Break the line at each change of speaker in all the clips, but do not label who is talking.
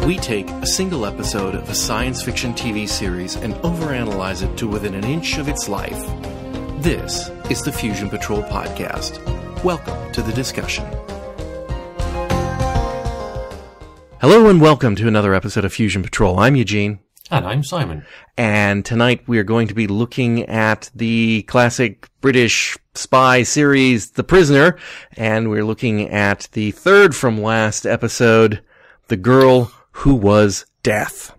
We take a single episode of a science fiction TV series and overanalyze it to within an inch of its life. This is the Fusion Patrol Podcast. Welcome to the discussion. Hello and welcome to another episode of Fusion Patrol. I'm Eugene.
And I'm Simon.
And tonight we are going to be looking at the classic British spy series, The Prisoner, and we're looking at the third from last episode, The Girl Who Was Death.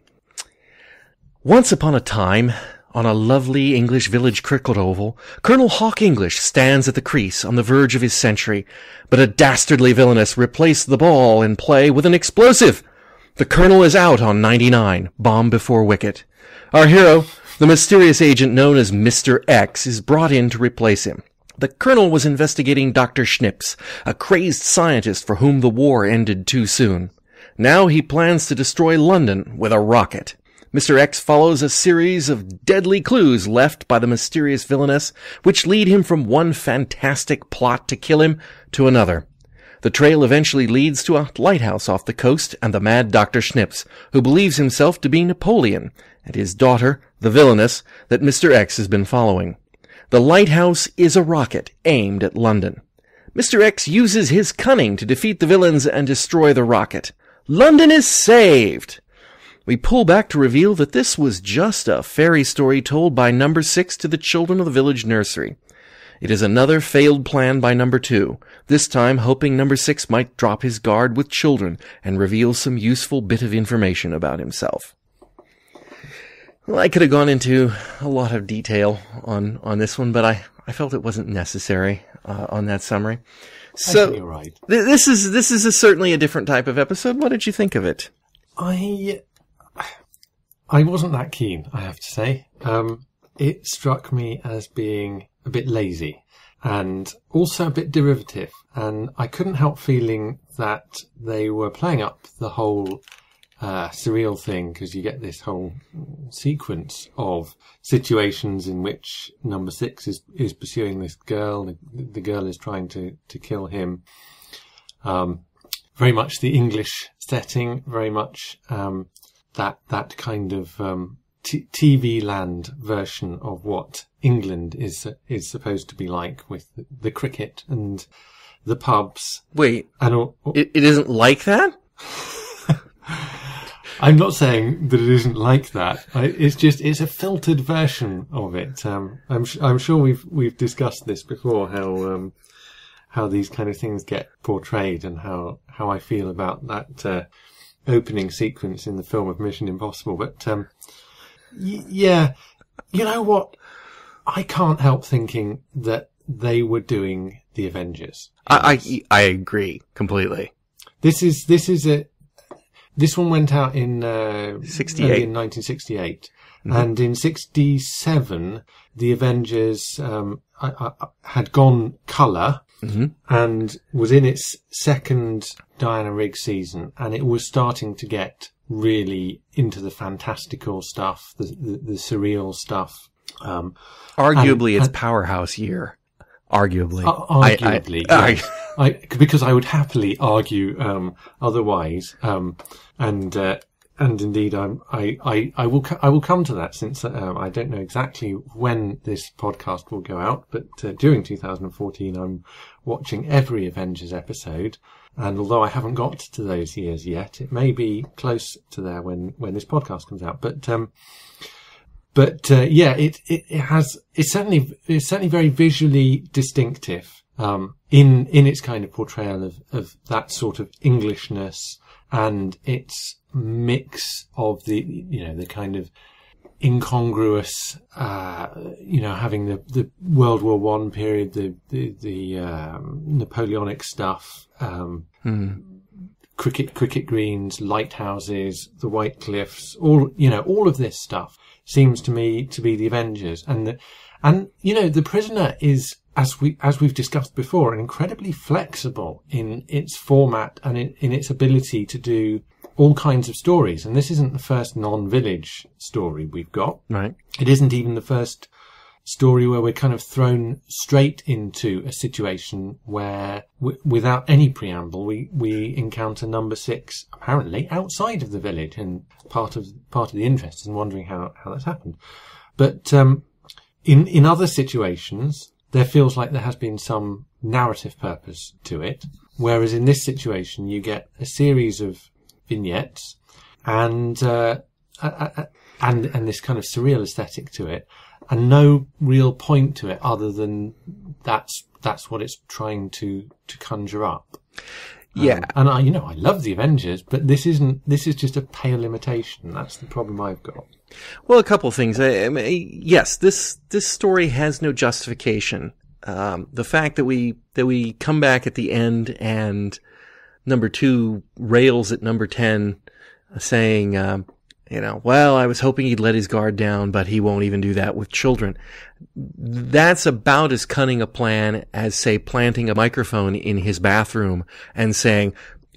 Once upon a time, on a lovely English village cricket oval, Colonel Hawke-Englishe stands at the crease on the verge of his century, but a dastardly villainess replaced the ball in play with an explosive. The Colonel is out on 99, bomb before wicket. Our hero, the mysterious agent known as Mr. X, is brought in to replace him. The Colonel was investigating Dr. Schnips, a crazed scientist for whom the war ended too soon. Now he plans to destroy London with a rocket. Mr. X follows a series of deadly clues left by the mysterious villainess, which lead him from one fantastic plot to kill him to another. The trail eventually leads to a lighthouse off the coast and the mad Dr. Schnips, who believes himself to be Napoleon, and his daughter, the villainess, that Mr. X has been following. The lighthouse is a rocket aimed at London. Mr. X uses his cunning to defeat the villains and destroy the rocket. London is saved! We pull back to reveal that this was just a fairy story told by Number 6 to the children of the village nursery. It is another failed plan by Number 2, this time hoping Number 6 might drop his guard with children and reveal some useful bit of information about himself. Well, I could have gone into a lot of detail on this one, but I felt it wasn't necessary on that summary. So
I think you're right.
This is certainly a different type of episode. What did you think of it?
I wasn't that keen, I have to say. It struck me as being a bit lazy and also a bit derivative. And I couldn't help feeling that they were playing up the whole surreal thing, because you get this whole sequence of situations in which Number 6 is pursuing this girl. The girl is trying to kill him. Very much the English setting, very much that kind of TV land version of what England is supposed to be like, with the cricket and the pubs.
Wait,
and
it isn't like that?
I'm not saying that it isn't like that. It's a filtered version of it. I'm sure we've discussed this before, how these kind of things get portrayed, and how I feel about that opening sequence in the film of Mission Impossible. But yeah, you know what? I can't help thinking that they were doing the Avengers.
I agree completely.
This one went out in
68.
Early in 1968, and in 67 the Avengers had gone colour, and was in its second Diana Rigg season, and it was starting to get really into the fantastical stuff, the surreal stuff.
Arguably, it's powerhouse year. Arguably.
Because I would happily argue otherwise. And indeed, I will come to that, since I don't know exactly when this podcast will go out, but during 2014, I'm watching every Avengers episode. And although I haven't got to those years yet, it may be close to there when this podcast comes out. But yeah, it's certainly very visually distinctive, in its kind of portrayal of that sort of Englishness, and its mix of the kind of incongruous, having the World War One period, the Napoleonic stuff, cricket greens, lighthouses, the White Cliffs, all of this stuff seems to me to be the Avengers. And the Prisoner is, as we've discussed before, incredibly flexible in its format and in its ability to do all kinds of stories. And this isn't the first non-village story we've got.
Right.
It isn't even the first story where we're kind of thrown straight into a situation where, without any preamble, we encounter number 6 apparently outside of the village, and part of the interest is in wondering how that's happened. But in other situations, there feels like there has been some narrative purpose to it, whereas in this situation, you get a series of vignettes and this kind of surreal aesthetic to it, and no real point to it other than that's what it's trying to conjure up.
Yeah.
And I love the Avengers, but this is just a pale imitation. That's the problem I've got.
Well, a couple of things. I mean, yes, this story has no justification. The fact that we come back at the end and number 2 rails at number 10, saying, well, I was hoping he'd let his guard down, but he won't even do that with children. That's about as cunning a plan as, say, planting a microphone in his bathroom and saying,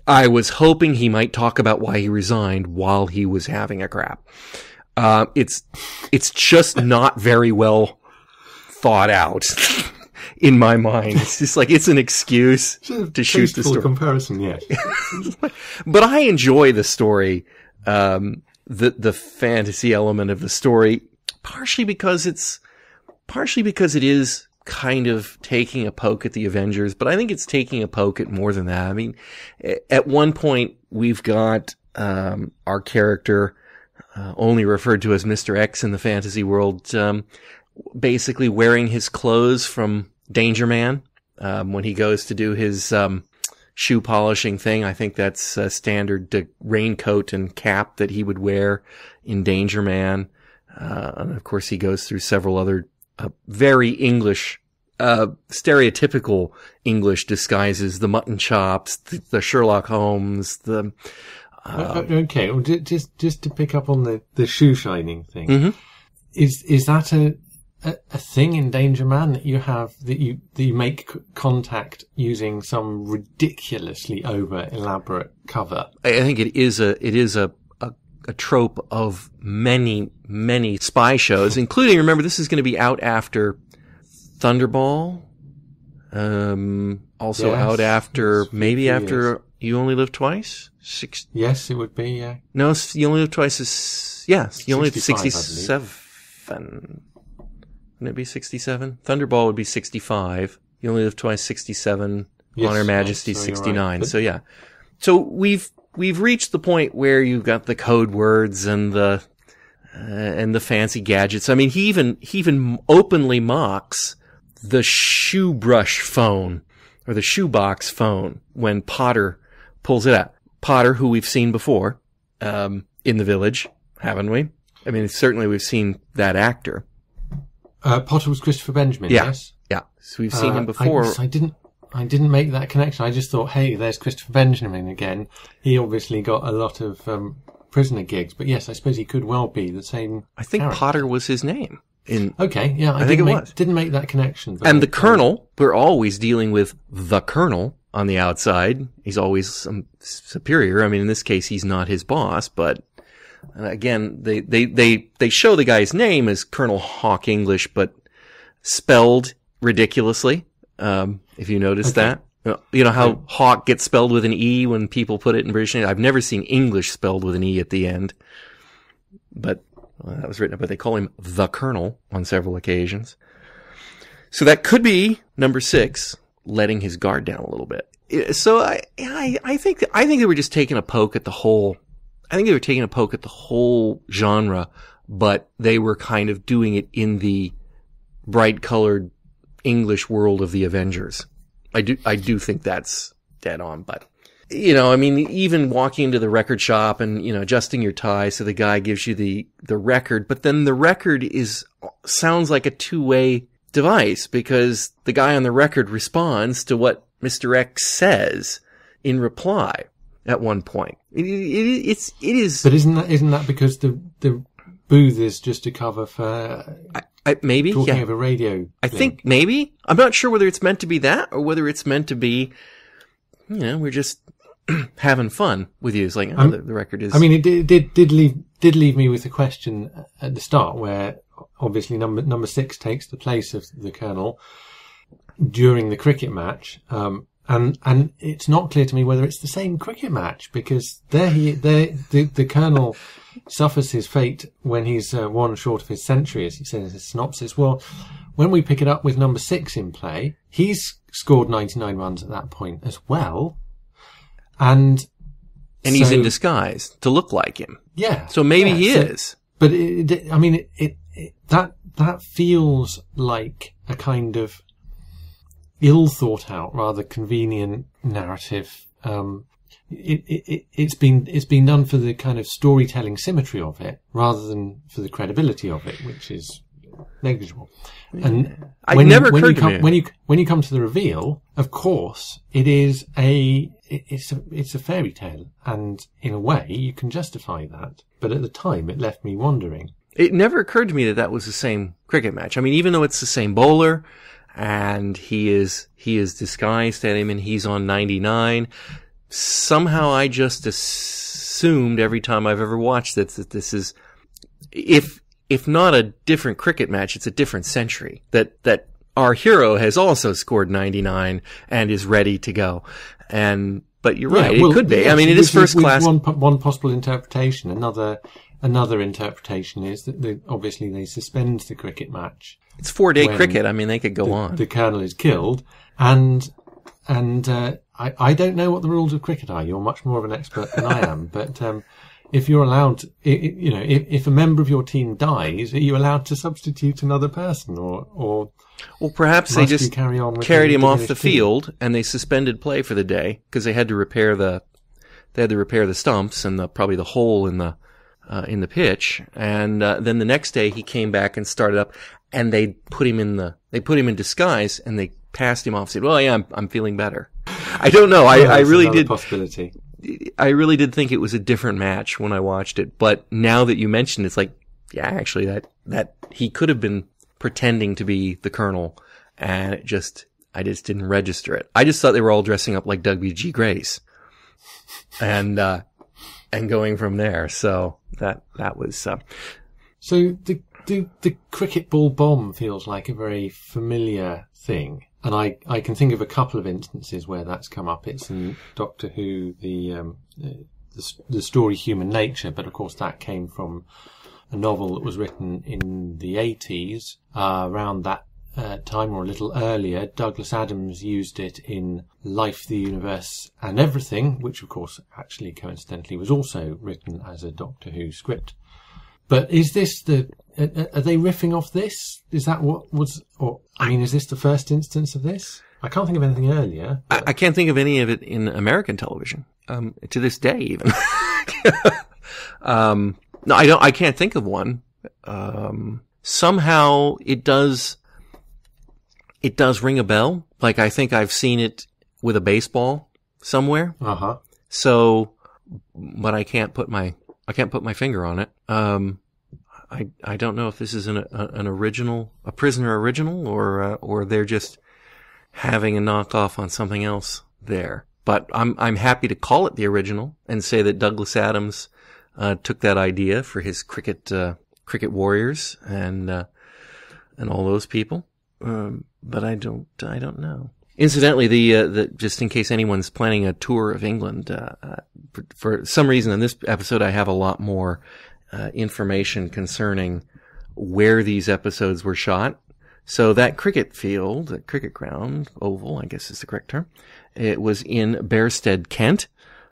I was hoping he might talk about why he resigned while he was having a crap. It's just not very well thought out in my mind. It's just like, it's an excuse to shoot the story.
Comparison, yes.
But I enjoy the story, the fantasy element of the story, partially because it is kind of taking a poke at the Avengers, but I think it's taking a poke at more than that. I mean, at one point we've got, our character, only referred to as Mr. X in the fantasy world, basically wearing his clothes from Danger Man, when he goes to do his, shoe polishing thing. I think that's a standard raincoat and cap that he would wear in Danger Man. And of course he goes through several other, very English, stereotypical English disguises, the mutton chops, the Sherlock Holmes,
okay, well, just to pick up on the shoe shining thing,
mm-hmm.
is that a thing in Danger Man that you make contact using some ridiculously over elaborate cover?
I think it is a trope of many spy shows, including, remember, this is going to be out after Thunderball, also
yes,
out after, maybe after
years.
You Only Live Twice?
Yes, it would be, yeah.
No, You Only Live Twice is, yes, You Only Live 67. Wouldn't it be 67? Thunderball would be 65. You Only Live Twice, 67.
Yes,
On Her Majesty,
yes,
69.
Right.
So yeah. So we've reached the point where you've got the code words and the fancy gadgets. I mean, he even openly mocks the shoe brush phone or the shoebox phone when Potter pulls it out. Potter, who we've seen before, in the village, haven't we? I mean, certainly we've seen that actor.
Potter was Christopher Benjamin,
yeah.
yes?
Yeah. So we've seen him before.
I didn't make that connection. I just thought, hey, there's Christopher Benjamin again. He obviously got a lot of prisoner gigs, but yes, I suppose he could well be the same.
I think
character.
Potter was his name.
Okay, yeah, I think it was. Didn't make that connection. But
and the Colonel, we're always dealing with the Colonel on the outside. He's always some superior. I mean, in this case, he's not his boss, but again, they show the guy's name as Colonel Hawke-Englishe, but spelled ridiculously. If you notice that. You know how Hawk gets spelled with an E when people put it in British English? I've never seen English spelled with an E at the end. But that was written, but they call him the Colonel on several occasions. So that could be number 6, letting his guard down a little bit. So I think they were just taking a poke at the whole, I think they were taking a poke at the whole genre, but they were kind of doing it in the bright colored English world of the Avengers. I do think that's dead on, but I mean, even walking into the record shop and, adjusting your tie so the guy gives you the record, but then the record sounds like a two-way device because the guy on the record responds to what Mr. X says in reply at one point. It is.
But isn't that because the booth is just a cover for
maybe
talking over radio?
I think maybe. I'm not sure whether it's meant to be that or whether it's meant to be, we're just having fun with you. It's like the record is.
I mean, it did leave me with a question at the start where obviously number 6 takes the place of the Colonel during the cricket match. And it's not clear to me whether it's the same cricket match, because the Colonel suffers his fate when he's one short of his century, as he says in his synopsis. Well, when we pick it up with number 6 in play, he's scored 99 runs at that point as well. And
he's in disguise to look like him.
Yeah.
So maybe he is.
But that feels like a kind of ill thought out, rather convenient narrative. It's been done for the kind of storytelling symmetry of it, rather than for the credibility of it, which is negligible. And when you come to the reveal, of course, it's a fairy tale, and in a way you can justify that. But at the time, it left me wondering.
It never occurred to me that was the same cricket match. I mean, even though it's the same bowler, and he is disguised at him, and he's on 99. Somehow I just assumed every time I've ever watched it that this is, if not a different cricket match, it's a different century. That our hero has also scored 99 and is ready to go. But you're right, it could be. Yes, I mean, it is first class.
One possible interpretation. Another interpretation is that obviously they suspend the cricket match.
It's 4-day cricket. I mean, they could go on.
The Colonel is killed, and I don't know what the rules of cricket are. You're much more of an expert than I am. But if you're allowed, if a member of your team dies, are you allowed to substitute another person, or
perhaps they just carried him off the field and they suspended play for the day because they had to repair the stumps and probably the hole in the pitch, and then the next day he came back and started up, and they put him in disguise, and they passed him off. Said, "Well, yeah, I'm feeling better." I don't know. I really did.
Possibility.
I really did think it was a different match when I watched it, but now that you mentioned it, it's like, yeah, actually, that he could have been pretending to be the Colonel, and I just didn't register it. I just thought they were all dressing up like W.G. Grace, and going from there. So that was.
So the cricket ball bomb feels like a very familiar thing, and I can think of a couple of instances where that's come up. It's in Doctor Who, the story Human Nature, but of course that came from a novel that was written in the 80s, around that time or a little earlier. Douglas Adams used it in Life, the Universe and Everything, which of course actually coincidentally was also written as a Doctor Who script. But is this are they riffing off this? Is that what was, is this the first instance of this? I can't think of anything earlier.
I can't think of any of it in American television, to this day even. No, I can't think of one. Somehow it does ring a bell. Like, I think I've seen it with a baseball somewhere.
Uh-huh.
So, but I can't put my finger on it. I don't know if this is an original, a Prisoner original, or they're just having a knockoff on something else there. But I'm happy to call it the original and say that Douglas Adams took that idea for his cricket warriors and all those people. But I don't know. Incidentally, the just in case anyone's planning a tour of England, for some reason in this episode I have a lot more information concerning where these episodes were shot. So that cricket field, that cricket ground, oval, I guess is the correct term, it was in Bearsted, Kent,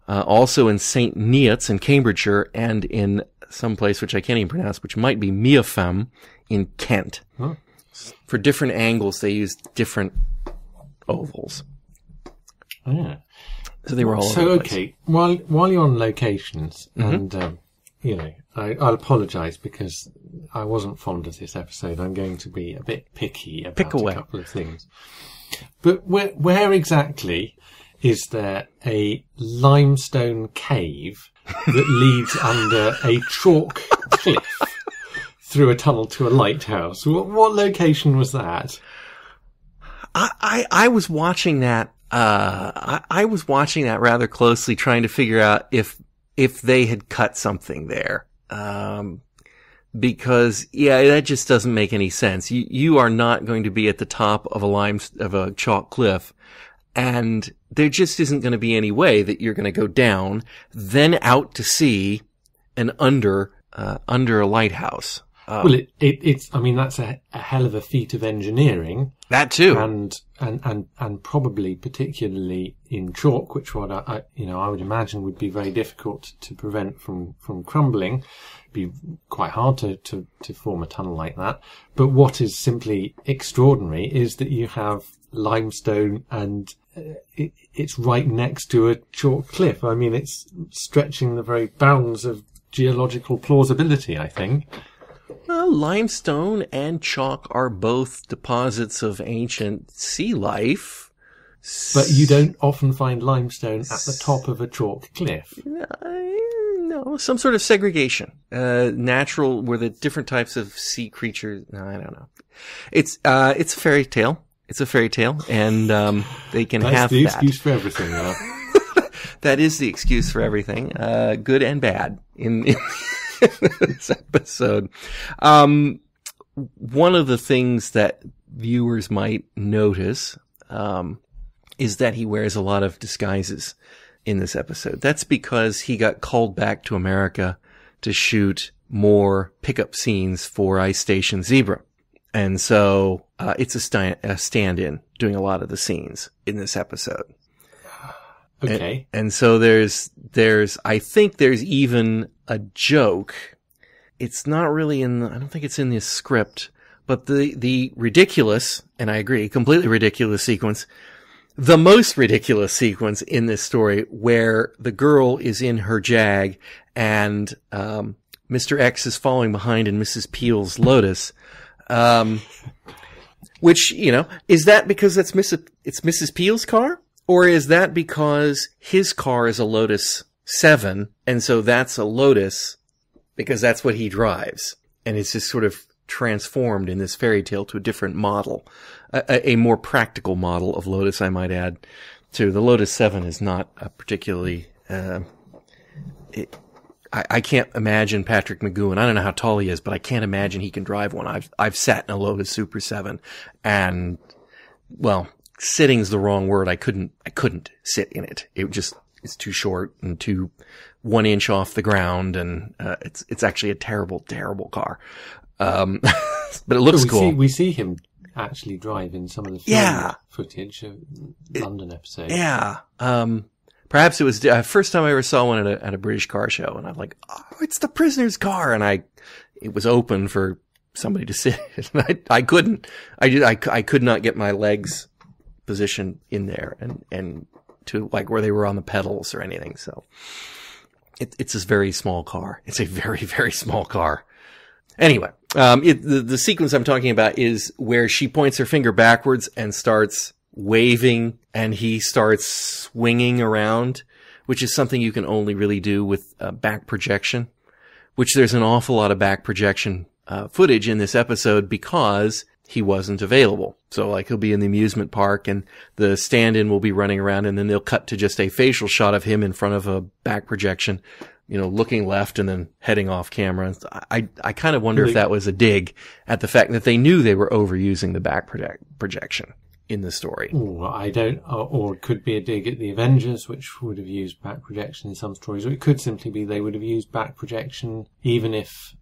also in St. Neots in Cambridgeshire, and in some place which I can't even pronounce, which might be Meafam in Kent.
Huh.
For different angles, they used different ovals.
Oh, yeah.
So they were all over the place.
Okay, while you're on locations, and I'll apologise because I wasn't fond of this episode. I'm going to be a bit picky about a couple of things. But where exactly is there a limestone cave that leads under a chalk cliff through a tunnel to a lighthouse? What location was that?
I was watching that. I was watching that rather closely, trying to figure out if they had cut something there. because, yeah, that just doesn't make any sense. You are not going to be at the top of a chalk cliff, and there just isn't going to be any way that you're going to go down, then out to sea, and under a lighthouse.
Well, it's. I mean, that's a hell of a feat of engineering.
That too,
and probably particularly in chalk, which I would imagine would be very difficult to prevent from crumbling. Be quite hard to form a tunnel like that. But what is simply extraordinary is that you have limestone and it's right next to a chalk cliff. I mean, it's stretching the very bounds of geological plausibility, I think.
Well, limestone and chalk are both deposits of ancient sea life.
But you don't often find limestone at the top of a chalk cliff.
No, some sort of segregation. Natural, where the different types of sea creatures. No, I don't know. It's a fairy tale. It's a fairy tale, and they can have that. That's
the excuse for everything, though.
That is the excuse for everything, good and bad in this episode. One of the things that viewers might notice is that he wears a lot of disguises in this episode. That's because he got called back to America to shoot more pickup scenes for Ice Station Zebra. And so it's a stand-in doing a lot of the scenes in this episode.
Okay.
And so I think there's even a joke. It's not really I don't think it's in this script, but the ridiculous, and I agree, completely ridiculous sequence, the most ridiculous sequence in this story where the girl is in her Jag and, Mr. X is following behind in Mrs. Peel's Lotus, which, is that because it's Mrs. Peel's car? Or is that because his car is a Lotus 7, and so that's a Lotus because that's what he drives, and it's just sort of transformed in this fairy tale to a different model, a more practical model of Lotus, I might add, too. The Lotus 7 is not a particularly, I can't imagine Patrick McGowan. I don't know how tall he is, but I can't imagine he can drive one. I've sat in a Lotus Super 7, and, well, sitting's the wrong word. I couldn't sit in it. It's too short and too 1 inch off the ground, and it's actually a terrible, terrible car. But it looks cool.
We see him actually drive in some of the film footage of London episode.
Yeah. Perhaps it was first time I ever saw one at a British car show, and I'm like, oh, it's the prisoner's car, and it was open for somebody to sit in. I couldn't. I could not get my legs position in there and to like where they were on the pedals or anything. So it's a very small car. It's a very, very small car. Anyway, the sequence I'm talking about is where she points her finger backwards and starts waving, and he starts swinging around, which is something you can only really do with back projection, which there's an awful lot of back projection footage in this episode because he wasn't available. So like he'll be in the amusement park and the stand-in will be running around, and then they'll cut to just a facial shot of him in front of a back projection, looking left and then heading off camera. I kind of wonder if that was a dig at the fact that they knew they were overusing the back projection in the story.
I don't, or it could be a dig at the Avengers, which would have used back projection in some stories, or it could simply be they would have used back projection even if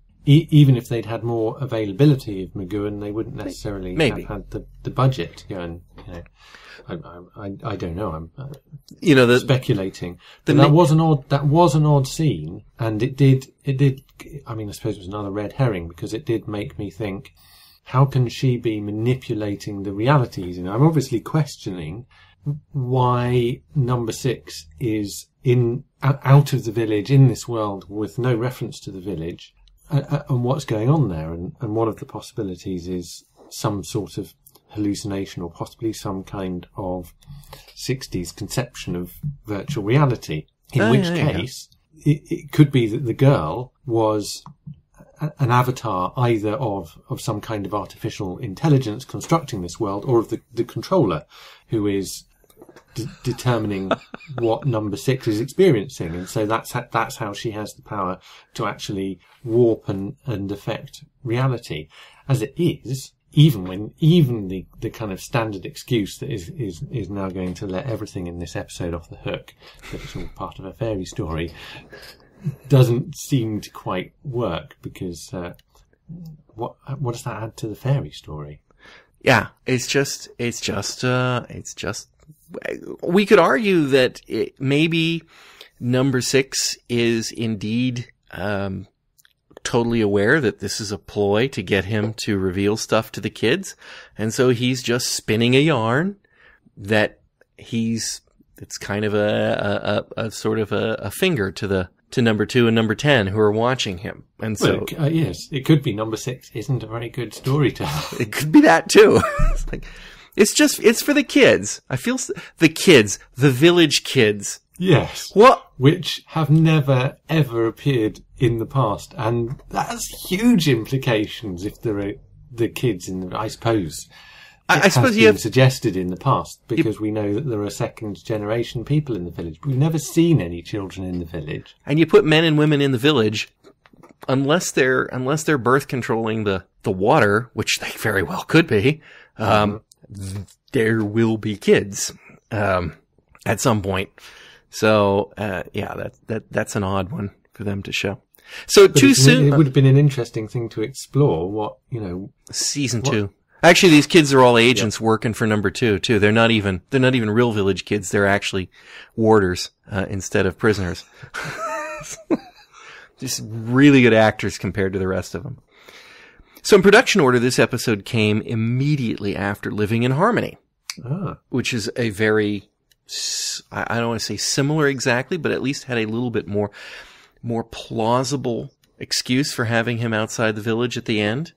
they'd had more availability of McGowan, they wouldn't necessarily have had the budget to go and, I don't know. I'm speculating. That was an odd scene, and it did. I mean, I suppose it was another red herring because it did make me think, how can she be manipulating the realities? I'm obviously questioning why number 6 is out of the village in this world with no reference to the village. And what's going on there, and one of the possibilities is some sort of hallucination or possibly some kind of 60s conception of virtual reality, in which case it could be that the girl was an avatar either of some kind of artificial intelligence constructing this world, or of the controller, who is determining what number 6 is experiencing, and so that's how she has the power to actually warp and affect reality. As it is, even the kind of standard excuse that is now going to let everything in this episode off the hook, that it's all part of a fairy story, doesn't seem to quite work, because what does that add to the fairy story?
Yeah, it's just we could argue that maybe number 6 is indeed totally aware that this is a ploy to get him to reveal stuff to the kids, and so he's just spinning a yarn that it's kind of a sort of a finger to number 2 and number 10 who are watching him. And so
yes, it could be number 6 isn't a very good storyteller.
It could be that too. It's for the kids. I feel the kids, the village kids.
Yes.
What?
Which have never, ever appeared in the past. And that has huge implications if there are the kids in the... I suppose. I suppose you have suggested in the past, because we know that there are second generation people in the village. We've never seen any children in the village.
And you put men and women in the village, unless they're birth controlling the water, which they very well could be, there will be kids, at some point. So, that's an odd one for them to show. So but too soon.
It would have been an interesting thing to explore
Season 2. Actually, these kids are all agents working for number 2 too. They're not even real village kids. They're actually warders, instead of prisoners. Just really good actors compared to the rest of them. So in production order, this episode came immediately after Living in Harmony, which is a very, I don't want to say similar exactly, but at least had a little bit more plausible excuse for having him outside the village at the end.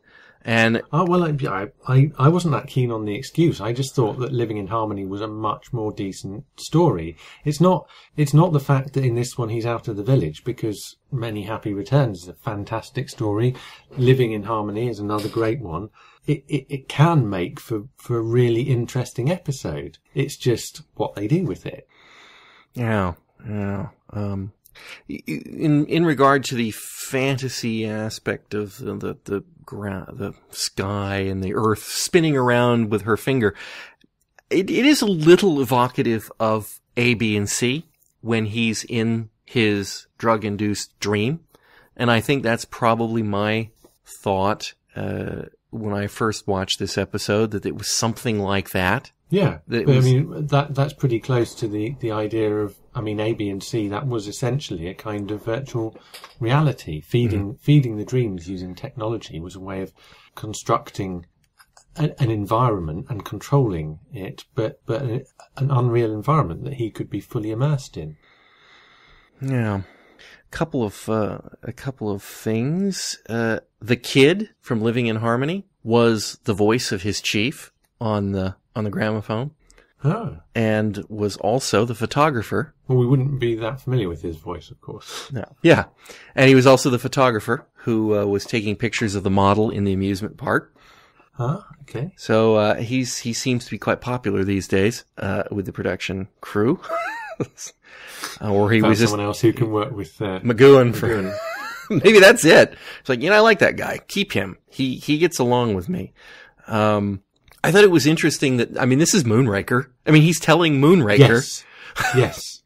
And
I wasn't that keen on the excuse. I just thought that Living in Harmony was a much more decent story. It's not the fact that in this one he's out of the village, because Many Happy Returns is a fantastic story. Living in Harmony is another great one. It can make for a really interesting episode. It's just what they do with it.
Yeah. In regard to the fantasy aspect of the sky and the earth spinning around with her finger, it is a little evocative of A, B, and C when he's in his drug-induced dream. And I think that's probably my thought when I first watched this episode, that it was something like that.
Yeah, that's pretty close to the idea of, A, B, and C. That was essentially a kind of virtual reality. Feeding the dreams using technology was a way of constructing an environment and controlling it, but an unreal environment that he could be fully immersed in.
Yeah, a couple of things. The kid from Living in Harmony was the voice of his chief on the gramophone.
Oh.
And was also the photographer.
Well, we wouldn't be that familiar with his voice, of course.
No. Yeah. And he was also the photographer who was taking pictures of the model in the amusement park.
Okay.
So he seems to be quite popular these days with the production crew. Or he was just
someone else who can work with
McGowan for maybe that's it. It's like, I like that guy. Keep him. He gets along with me. I thought it was interesting that, this is Moonraker. He's telling Moonraker.
Yes.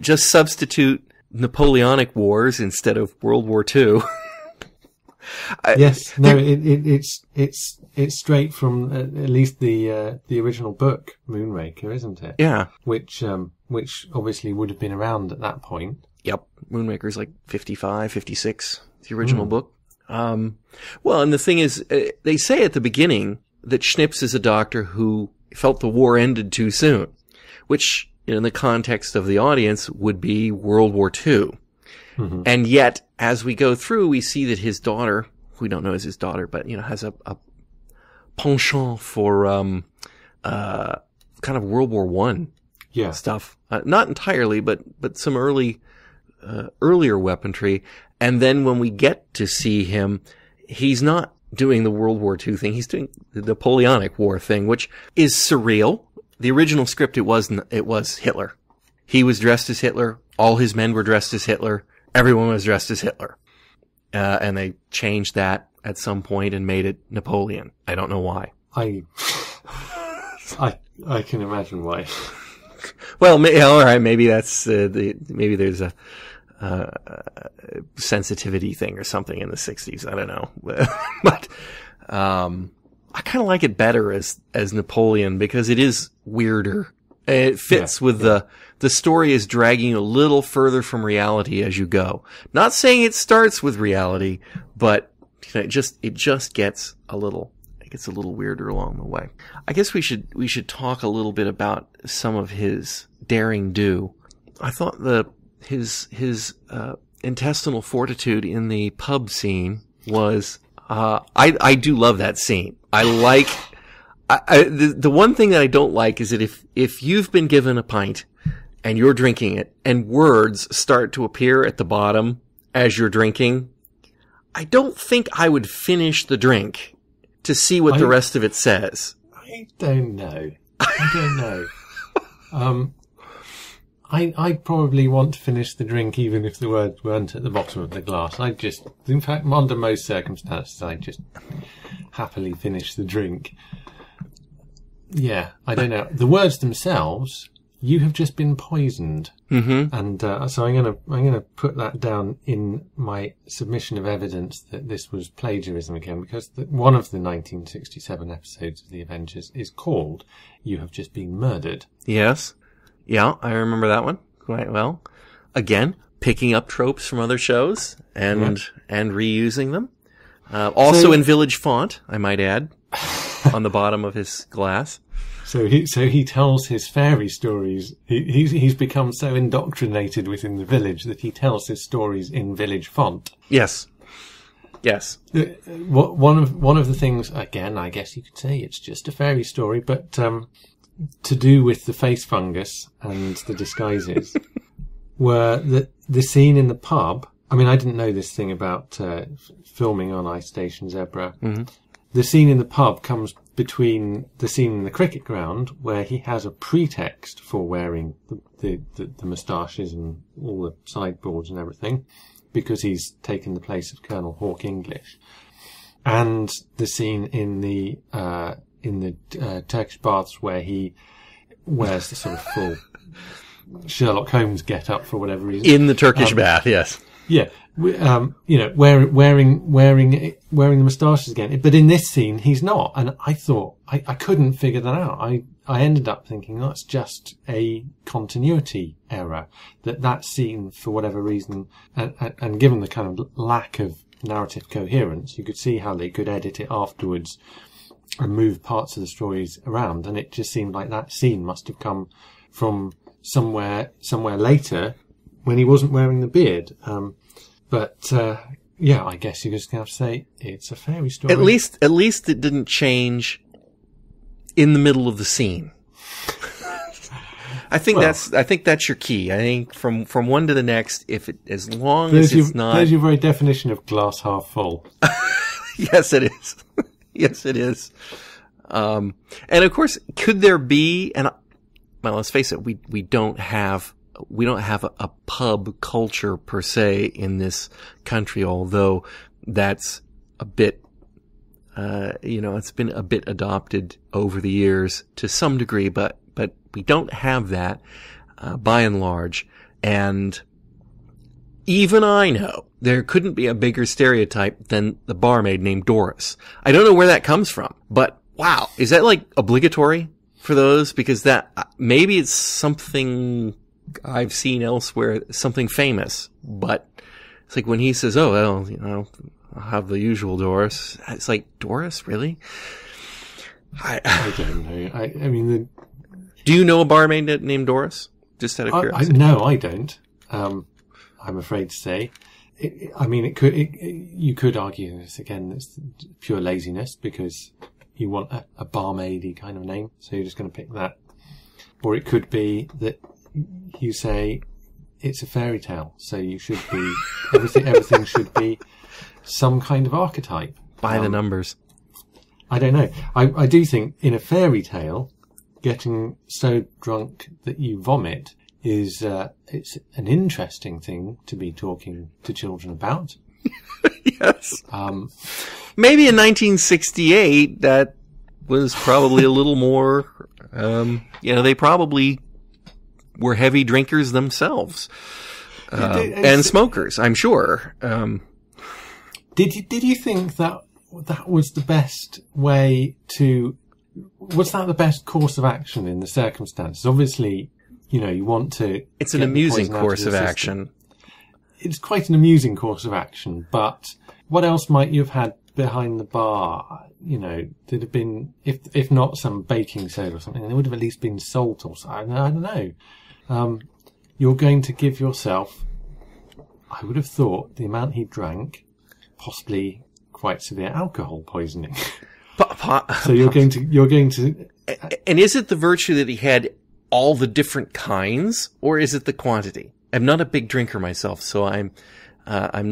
Just substitute Napoleonic Wars instead of World War II.
Yes. No, it's straight from at least the original book, Moonraker, isn't it?
Yeah.
Which obviously would have been around at that point.
Yep. Moonraker's like 55, 56, the original book. Well, and the thing is, they say at the beginning that Schnips is a doctor who felt the war ended too soon, which in the context of the audience would be World War II. Mm-hmm. And yet, as we go through, we see that his daughter, who we don't know is his daughter, but, has a penchant for, kind of World War I stuff. Not entirely, but some earlier weaponry. And then when we get to see him, he's not doing the World War II thing. He's doing the Napoleonic War thing, which is surreal. the original script, it was Hitler. He was dressed as Hitler. All his men were dressed as Hitler. Everyone was dressed as Hitler. And they changed that at some point and made it Napoleon. I don't know why.
I can imagine why.
Well, all right, maybe that's maybe there's a sensitivity thing or something in the 60s. I don't know, but I kind of like it better as Napoleon because it is weirder. It fits with the story is dragging you a little further from reality as you go. Not saying it starts with reality, but it just gets a little weirder along the way. I guess we should talk a little bit about some of his daring do. I thought his intestinal fortitude in the pub scene was I do love that scene. I like the one thing that I don't like is that if you've been given a pint and you're drinking it and words start to appear at the bottom as you're drinking, I don't think I would finish the drink to see what the rest of it says.
I don't know. I probably want to finish the drink even if the words weren't at the bottom of the glass. In fact, under most circumstances, I just happily finish the drink. Yeah, I don't know. The words themselves, you have just been poisoned.
Mm-hmm.
And so I'm gonna put that down in my submission of evidence that this was plagiarism again, because one of the 1967 episodes of The Avengers is called "You Have Just Been Murdered."
Yes. Yeah, I remember that one quite well. Again, picking up tropes from other shows and reusing them. Also in Village font, I might add, on the bottom of his glass.
So he tells his fairy stories. He's become so indoctrinated within the village that he tells his stories in Village font.
Yes. Yes.
One of the things, again, I guess you could say it's just a fairy story, but to do with the face fungus and the disguises, were the scene in the pub. I mean, I didn't know this thing about filming on Ice Station Zebra.
Mm-hmm.
The scene in the pub comes between the scene in the cricket ground, where he has a pretext for wearing the moustaches and all the sideboards and everything, because he's taken the place of Colonel Hawke-Englishe, and the scene in the Turkish baths where he wears the sort of full Sherlock Holmes get-up for whatever reason.
In the Turkish bath, yes.
Yeah, wearing the moustaches again. But in this scene, he's not. And I thought, I couldn't figure that out. I ended up thinking that's just a continuity error. That scene, for whatever reason, and given the kind of lack of narrative coherence, you could see how they could edit it afterwards and move parts of the stories around. And it just seemed like that scene must have come from somewhere later when he wasn't wearing the beard. Yeah, I guess you're just going to have to say it's a fairy story.
At least it didn't change in the middle of the scene. I think that's your key. I think from one to the next, as long as it's not.
There's your very definition of glass half full.
Yes, it is. Yes, it is. And of course, could there be? Well, let's face it. We don't have a pub culture per se in this country, although that's a bit, it's been a bit adopted over the years to some degree, but we don't have that, by and large. And even I know there couldn't be a bigger stereotype than the barmaid named Doris. I don't know where that comes from, but wow, is that like obligatory for those? Because that, maybe it's something I've seen elsewhere, something famous, but it's like when he says, "Oh, well, I'll have the usual Doris." It's like, Doris, really?
I don't know. I mean,
do you know a barmaid named Doris? Just out of curiosity.
No, I don't. I'm afraid to say. You could argue this again. It's pure laziness because you want a barmaidy kind of name, so you're just going to pick that. Or it could be that you say it's a fairy tale, so you should be everything should be some kind of archetype
by the numbers.
I don't know. I do think in a fairy tale, getting so drunk that you vomit is it's an interesting thing to be talking to children about.
Yes. Maybe in 1968, that was probably a little more, they probably were heavy drinkers themselves. And smokers, I'm sure.
Did you think that was the best way to... Was that the best course of action in the circumstances? Obviously, you want to...
It's an amusing course of action.
It's quite an amusing course of action, but what else might you have had behind the bar? There'd have been, if not some baking soda or something, there would have at least been salt or something. I don't know. You're going to give yourself, I would have thought, the amount he drank, possibly quite severe alcohol poisoning. So you're going to.
And is it the virtue that he had all the different kinds, or is it the quantity? I'm not a big drinker myself, so I'm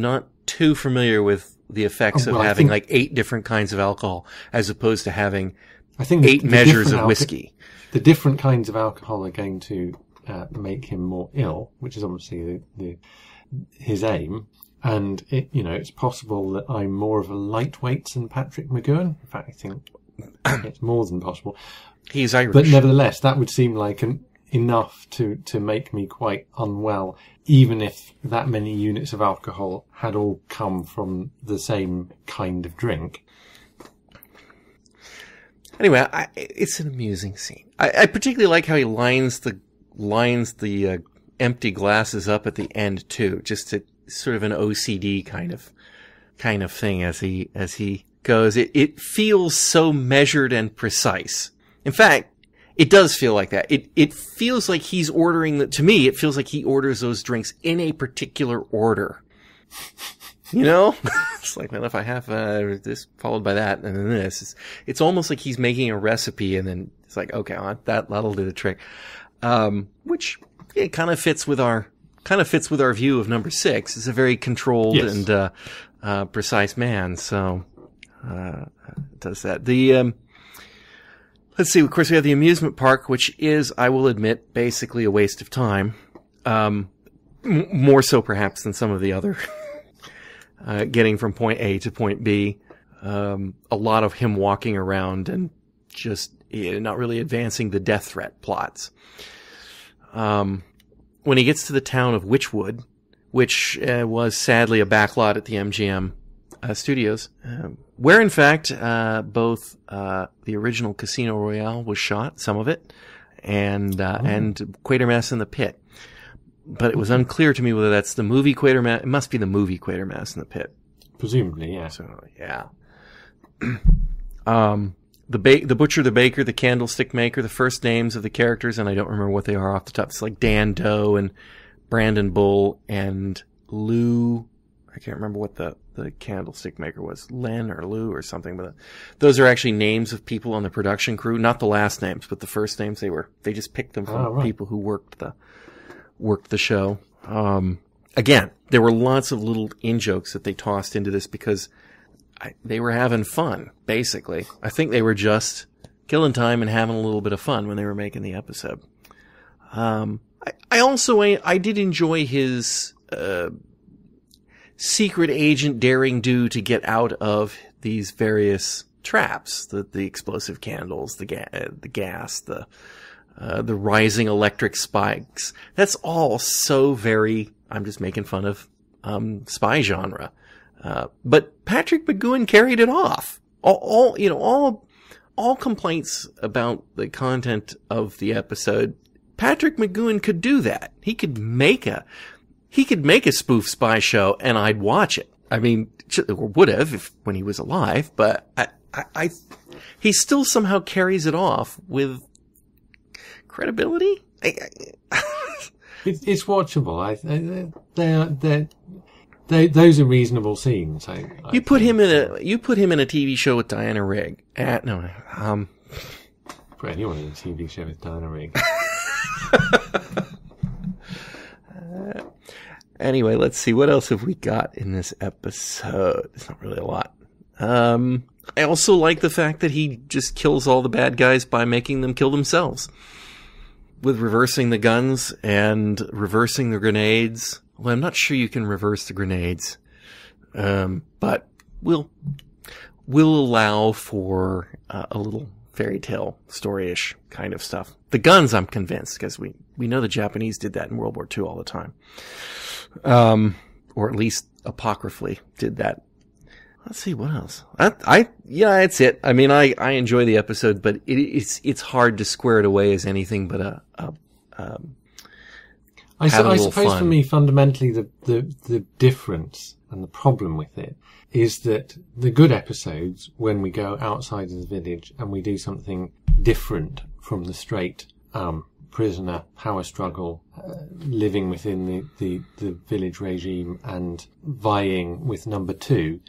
not too familiar with the effects of having like 8 different kinds of alcohol as opposed to having 8 measures of whiskey.
The different kinds of alcohol are going to make him more ill, which is obviously his aim. And it's possible that I'm more of a lightweight than Patrick McGoohan. In fact, I think it's more than possible.
He's Irish,
but nevertheless, that would seem like enough to make me quite unwell, even if that many units of alcohol had all come from the same kind of drink.
Anyway, it's an amusing scene. I particularly like how he lines the empty glasses up at the end too, just to sort of an OCD kind of thing as he goes. It feels so measured and precise. In fact, it does feel like that. It feels like he's ordering to me, it feels like he orders those drinks in a particular order. It's like, well, if I have this followed by that and then this, it's almost like he's making a recipe and then it's like, okay, that'll do the trick. Which it kind of fits with our view of number 6. It's a very controlled and precise man, so does that. Let's see, of course we have the amusement park, which is, I will admit, basically a waste of time. More so perhaps than some of the other getting from point A to point B. A lot of him walking around and just not really advancing the death threat plots. When he gets to the town of Witchwood, which was sadly a backlot at the MGM studios, where in fact both the original Casino Royale was shot, some of it, and Quatermass in the Pit. But it was unclear to me whether that's the movie Quatermass. It must be the movie Quatermass in the Pit.
Presumably, yeah.
So yeah. The butcher, the baker, the candlestick maker, the first names of the characters, and I don't remember what they are off the top. It's like Dan Doe and Brandon Bull and Lou. I can't remember what the candlestick maker was. Len or Lou or something. But those are actually names of people on the production crew. Not the last names, but the first names. They just picked them from people who worked the show. Again, there were lots of little in-jokes that they tossed into this because they were having fun, basically. I think they were just killing time and having a little bit of fun when they were making the episode. I did enjoy his secret agent daring do to get out of these various traps, the explosive candles, the gas, the rising electric spikes. That's all so very, I'm just making fun of spy genre. But Patrick McGoohan carried it off. All complaints about the content of the episode, Patrick McGoohan could do that. He could make a spoof spy show and I'd watch it. I mean, or would have when he was alive, but he still somehow carries it off with credibility.
It's watchable. Those are reasonable scenes.
You put him in a TV show with Diana Rigg.
Put anyone in a TV show with Diana Rigg.
Anyway, let's see. What else have we got in this episode? It's not really a lot. I also like the fact that he just kills all the bad guys by making them kill themselves. With reversing the guns and reversing the grenades. Well, I'm not sure you can reverse the grenades. But we'll allow for a little fairy tale story-ish kind of stuff. The guns, I'm convinced, because we know the Japanese did that in World War II all the time. Or at least apocryphally did that. Let's see, what else? Yeah, that's it. I mean, I enjoy the episode, but it's hard to square it away as anything but
I suppose
fun.
For me, fundamentally, the difference and the problem with it is that the good episodes, when we go outside of the village and we do something different from the straight prisoner power struggle, living within the village regime and vying with number 2,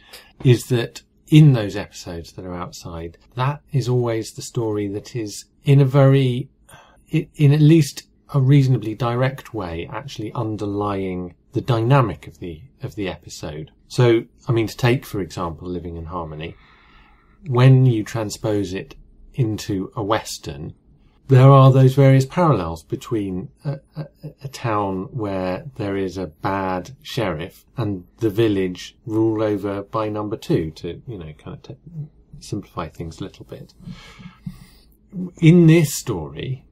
is that in those episodes that are outside, that is always the story that is in at least a reasonably direct way actually underlying the dynamic of the episode. So, I mean, to take, for example, Living in Harmony, when you transpose it into a Western, there are those various parallels between a town where there is a bad sheriff and the village ruled over by number 2, to, kind of simplify things a little bit. In this story,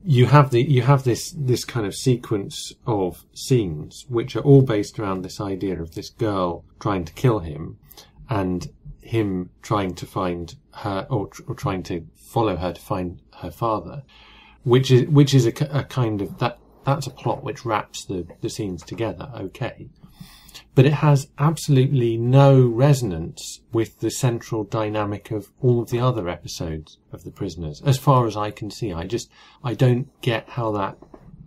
you have this kind of sequence of scenes which are all based around this idea of this girl trying to kill him and him trying to find her or trying to follow her to find her father, which is a kind of that's a plot which wraps the scenes together, okay. But it has absolutely no resonance with the central dynamic of all of the other episodes of The Prisoners, as far as I can see. I don't get how that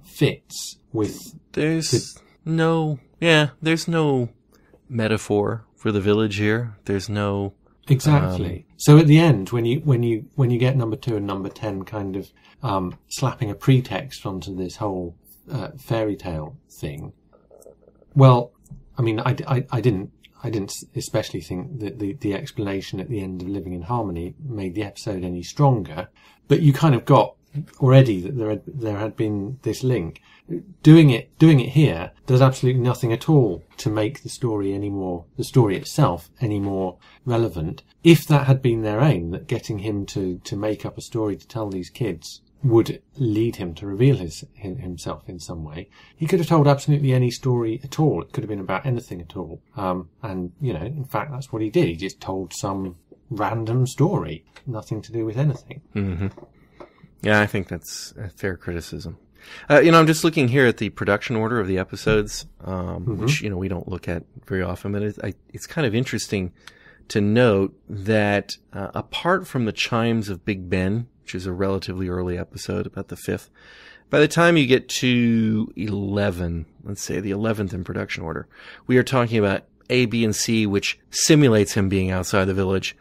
fits with.
There's no metaphor for the village here. There's no
exactly. So at the end, when you get number 2 and number 10 kind of slapping a pretext onto this whole fairy tale thing, well, I mean, I didn't especially think that the explanation at the end of Living in Harmony made the episode any stronger, but you kind of got already that there had been this link. Doing it here does absolutely nothing at all to make the story itself any more relevant. If that had been their aim, that getting him to make up a story to tell these kids would lead him to reveal himself in some way, he could have told absolutely any story at all. It could have been about anything at all. And, in fact, that's what he did. He just told some random story, nothing to do with anything.
Mm-hmm. Yeah, I think that's a fair criticism. I'm just looking here at the production order of the episodes, which, we don't look at very often, but it's kind of interesting to note that, apart from the chimes of Big Ben, which is a relatively early episode, about the 5th. By the time you get to 11, let's say the 11th in production order, we are talking about A, B, and C, which simulates him being outside the village.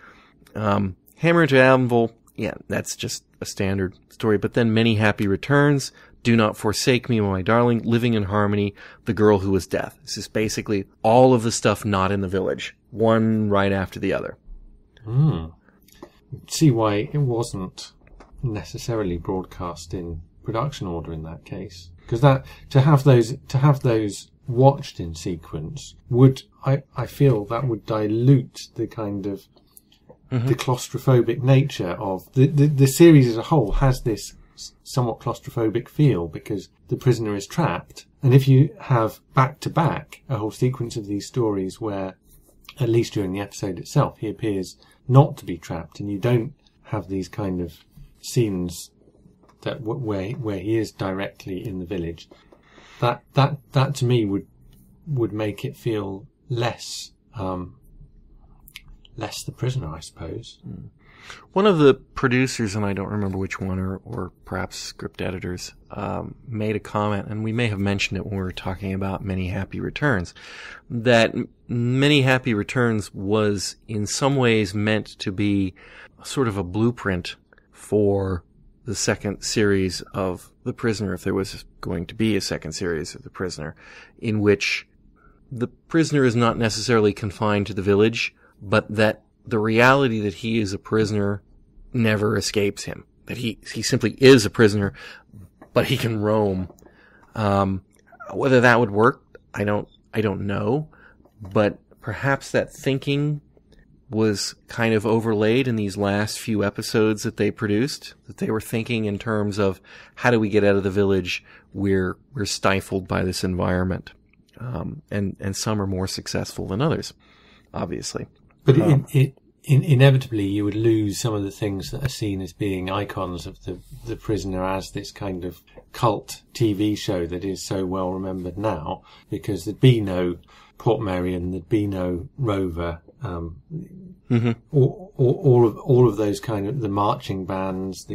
Hammer into Anvil, yeah, that's just a standard story. But then Many Happy Returns, Do Not Forsake Me, My Darling, Living in Harmony, The Girl Who Was Death. This is basically all of the stuff not in the village, one right after the other.
See why it wasn't necessarily broadcast in production order in that case, because that to have those watched in sequence would I feel that would dilute the kind of the claustrophobic nature of the series as a whole. Has this somewhat claustrophobic feel because the prisoner is trapped, and if you have back to back a whole sequence of these stories where, at least during the episode itself, he appears not to be trapped, and you don't have these kind of scenes that where he is directly in the village, that to me would make it feel less the prisoner, I suppose.
One of the producers, and I don't remember which one, or perhaps script editors, made a comment, and we may have mentioned it when we were talking about Many Happy Returns, that Many Happy Returns was in some ways meant to be sort of a blueprint for the second series of The Prisoner, if there was going to be a second series of The Prisoner, in which the prisoner is not necessarily confined to the village, but that the reality that he is a prisoner never escapes him. That he simply is a prisoner, but he can roam. Whether that would work, I don't know. But perhaps that thinking was kind of overlaid in these last few episodes that they produced, that they were thinking in terms of how do we get out of the village? We're stifled by this environment. And some are more successful than others, obviously.
But inevitably you would lose some of the things that are seen as being icons of the prisoner as this kind of cult TV show that is so well remembered now, because there'd be no Portmeirion, there'd be no Rover, all of those kind of the marching bands,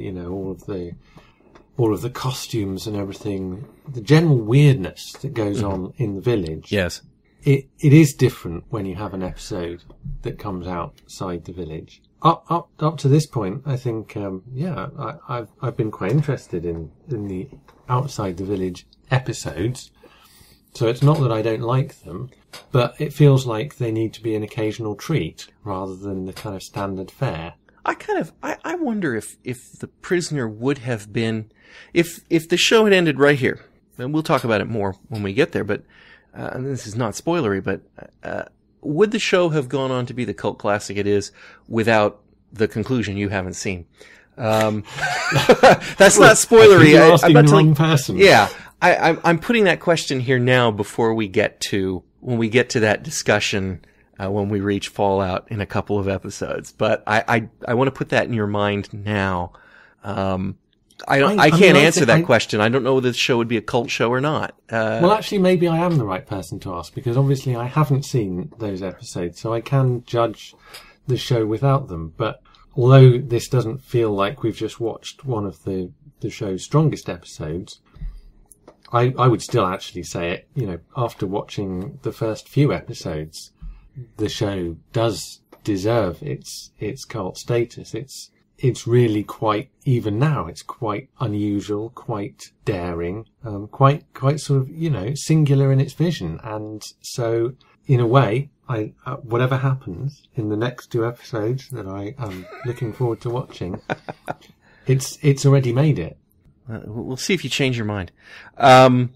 all of the costumes and everything, the general weirdness that goes on in the village.
Yes.
It is different when you have an episode that comes outside the village. Up to this point, I think, I've been quite interested in the outside the village episodes. So it's not that I don't like them, but it feels like they need to be an occasional treat rather than the kind of standard fare.
I wonder if the prisoner would have been, if the show had ended right here, and we'll talk about it more when we get there, but, and this is not spoilery, but, would the show have gone on to be the cult classic it is without the conclusion you haven't seen? That's not spoilery.
You're asking the wrong person.
Yeah. I'm putting that question here now before when we get to that discussion, when we reach Fallout in a couple of episodes. But I want to put that in your mind now. I can't answer that question. I don't know whether the show would be a cult show or not.
Well, actually, maybe I am the right person to ask, because obviously I haven't seen those episodes, so I can judge the show without them. But although this doesn't feel like we've just watched one of the show's strongest episodes, I would still actually say it, after watching the first few episodes, the show does deserve its cult status. It's really quite, even now, it's quite unusual, quite daring, quite sort of, singular in its vision. And so, in a way, whatever happens in the next two episodes that I am looking forward to watching, it's already made it.
We'll see if you change your mind.
I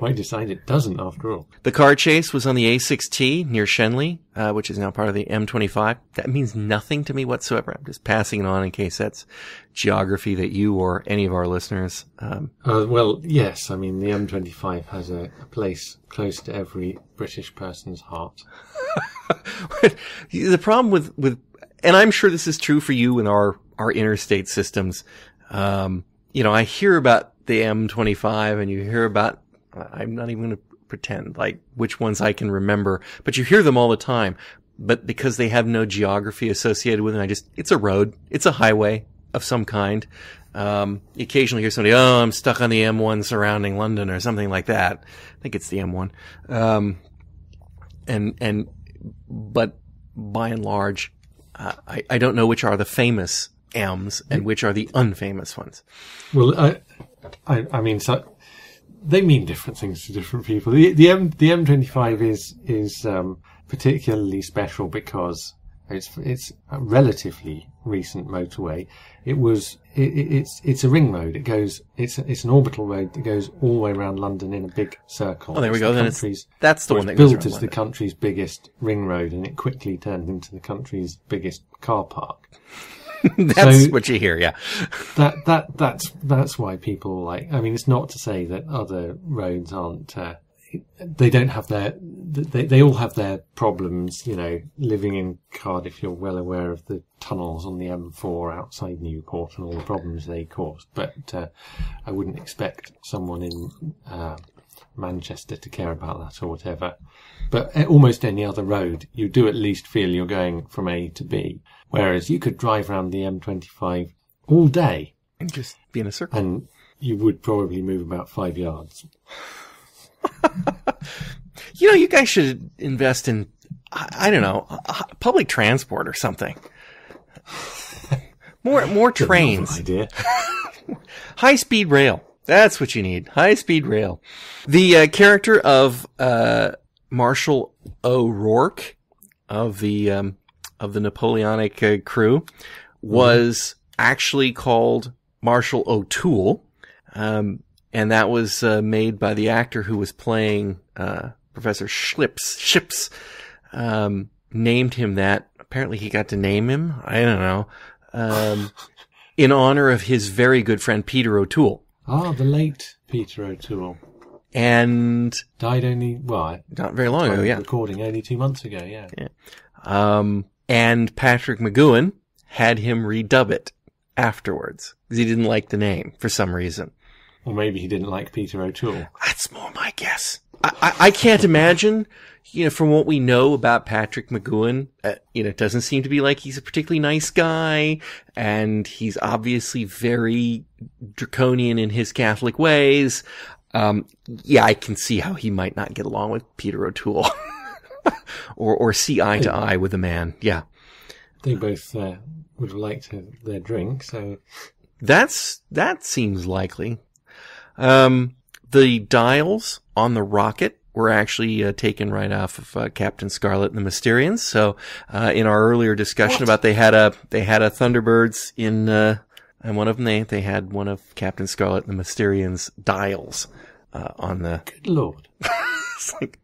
might decide it doesn't after all.
The car chase was on the A6T near Shenley, which is now part of the M25. That means nothing to me whatsoever. I'm just passing it on in case that's geography that you or any of our listeners...
well, yes. I mean, the M25 has a place close to every British person's heart.
The problem with... And I'm sure this is true for you in our interstate systems. I hear about the M25 and you hear about, I'm not even going to pretend like which ones I can remember, but you hear them all the time. But because they have no geography associated with them, it's a road. It's a highway of some kind. You occasionally hear somebody, I'm stuck on the M1 surrounding London or something like that. I think it's the M1. But by and large, I don't know which are the famous M's and which are the unfamous ones.
Well, I mean, so they mean different things to different people. The M25 is particularly special because it's a relatively recent motorway. It's a ring road. It's an orbital road that goes all the way around London in a big circle.
Oh, there we go. That's the one that
goes
built
as the country's biggest ring road, and it quickly turned into the country's biggest car park.
That's what you hear, yeah.
That's why people like. I mean, it's not to say that other roads aren't. They don't have they all have their problems. Living in Cardiff, you're well aware of the tunnels on the M4 outside Newport and all the problems they caused. But I wouldn't expect someone in Manchester to care about that or whatever. But almost any other road, you do at least feel you're going from A to B. Whereas you could drive around the M25 all day.
And just be in a circle.
And you would probably move about 5 yards.
You guys should invest in, I don't know, public transport or something. More trains.
Idea.
High-speed rail. That's what you need. High-speed rail. The character of Marshall O'Rourke of the of the Napoleonic crew was actually called Marshal O'Toole. And that was made by the actor who was playing Professor Ships. Named him that. Apparently he got to name him. I don't know. In honor of his very good friend Peter O'Toole.
Ah, the late Peter O'Toole.
And
died only,
not very long ago, yeah.
Recording only 2 months ago, yeah.
And Patrick McGoohan had him redub it afterwards because he didn't like the name for some reason.
Or maybe he didn't like Peter O'Toole.
That's more my guess. I can't imagine, from what we know about Patrick McGoohan, it doesn't seem to be like he's a particularly nice guy, and he's obviously very draconian in his Catholic ways. I can see how he might not get along with Peter O'Toole or see eye to eye with the man. Yeah.
They both would have liked their drink, so
that seems likely. The dials on the rocket were actually taken right off of Captain Scarlet and the Mysterians. So in our earlier discussion about they had a Thunderbirds in and one of them they had one of Captain Scarlet and the Mysterians dials on the.
Good Lord.
It's like,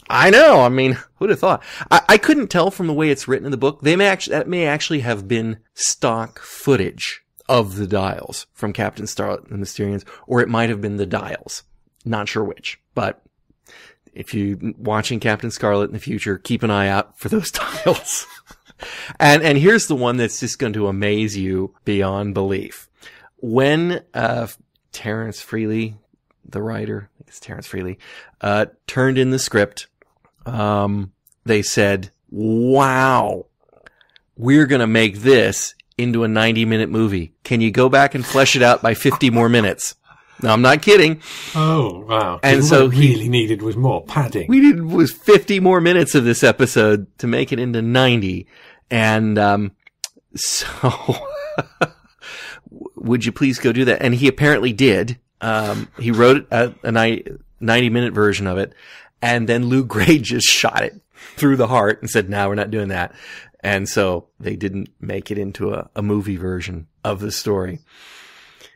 I know. I mean, who'd have thought? I couldn't tell from the way it's written in the book. That may actually have been stock footage of the dials from Captain Scarlet and the Mysterians, or it might have been the dials. Not sure which, but if you're watching Captain Scarlet in the future, keep an eye out for those dials. And here's the one that's just going to amaze you beyond belief. When Terrence Freely, the writer, I think it's Terrence Freely, turned in the script, they said, "Wow, we're going to make this into a 90-minute movie. Can you go back and flesh it out by 50 more minutes?" No, I'm not kidding.
Oh, wow.
And so
what we really needed was more padding.
Was 50 more minutes of this episode to make it into 90. And, so would you please go do that? And he apparently did. He wrote a 90-minute version of it. And then Lou Gray just shot it through the heart and said, "No, we're not doing that." And so they didn't make it into a movie version of the story.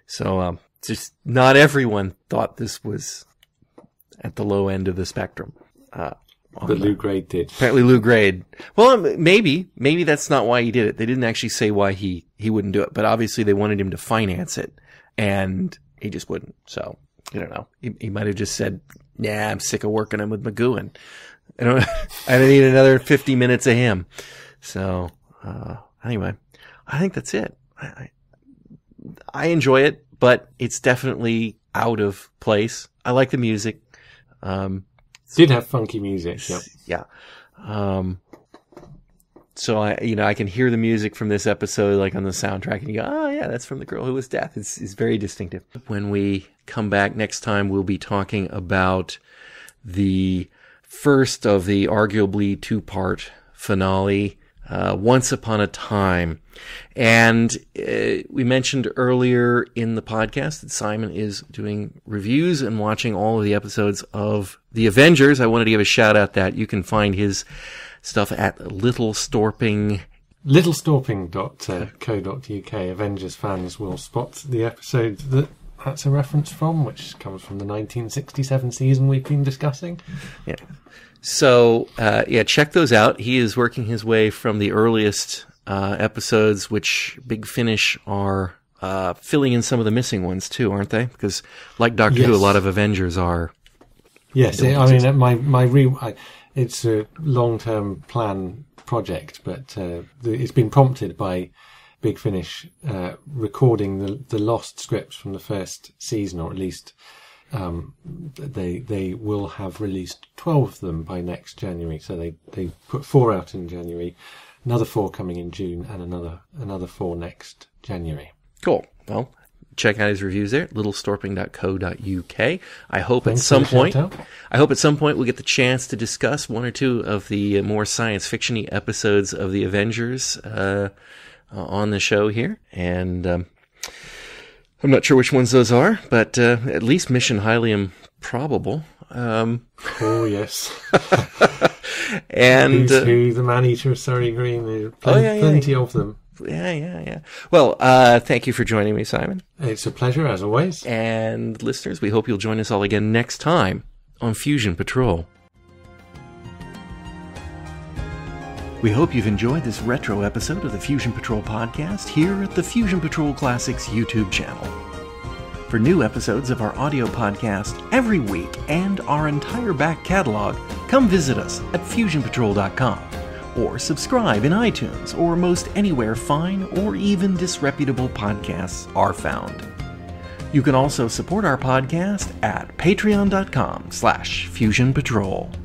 So, just not everyone thought this was at the low end of the spectrum.
But Lou Gray did.
Apparently Lou Gray. Well, maybe that's not why he did it. They didn't actually say why he wouldn't do it, but obviously they wanted him to finance it, and he just wouldn't. So, I don't know. He might have just said, "Nah, I'm sick of working him with McGoohan. I don't need another 50 minutes of him." So, anyway, I think that's it. I enjoy it, but it's definitely out of place. I like the music.
Did have funky music. Yep.
Yeah. So I can hear the music from this episode, like on the soundtrack, and you go, "Oh yeah, that's from The Girl Who Was Death." It's very distinctive. When we come back next time, we'll be talking about the first of the arguably 2-part finale, Once Upon a Time. And we mentioned earlier in the podcast that Simon is doing reviews and watching all of the episodes of The Avengers. I wanted to give a shout out that you can find his stuff at Little Storping.
Littlestorping.co.uk. Avengers fans will spot the episode that's a reference from, which comes from the 1967 season we've been discussing.
Yeah. So, check those out. He is working his way from the earliest episodes, which Big Finish are filling in some of the missing ones too, aren't they? Because like Doctor Who, a lot of Avengers are.
Yes, it's a long-term plan project, but it's been prompted by Big Finish recording the lost scripts from the first season, or at least they will have released 12 of them by next January. So they put 4 out in January, another 4 coming in June, and another 4 next January.
Cool. Well, check out his reviews there, littlestorping.co.uk. I hope at some point we'll get the chance to discuss 1 or 2 of the more science fiction-y episodes of the Avengers on the show here. And I'm not sure which ones those are, but at least Mission Highly Improbable.
Oh, yes.
And
Who's Who, the Man-Eater of Surrey Green. There are plenty of them.
Yeah. Well, thank you for joining me, Simon.
It's a pleasure, as always.
And listeners, we hope you'll join us all again next time on Fusion Patrol. We hope you've enjoyed this retro episode of the Fusion Patrol podcast here at the Fusion Patrol Classics YouTube channel. For new episodes of our audio podcast every week and our entire back catalog, come visit us at fusionpatrol.com or subscribe in iTunes or most anywhere fine or even disreputable podcasts are found. You can also support our podcast at patreon.com/fusionpatrol.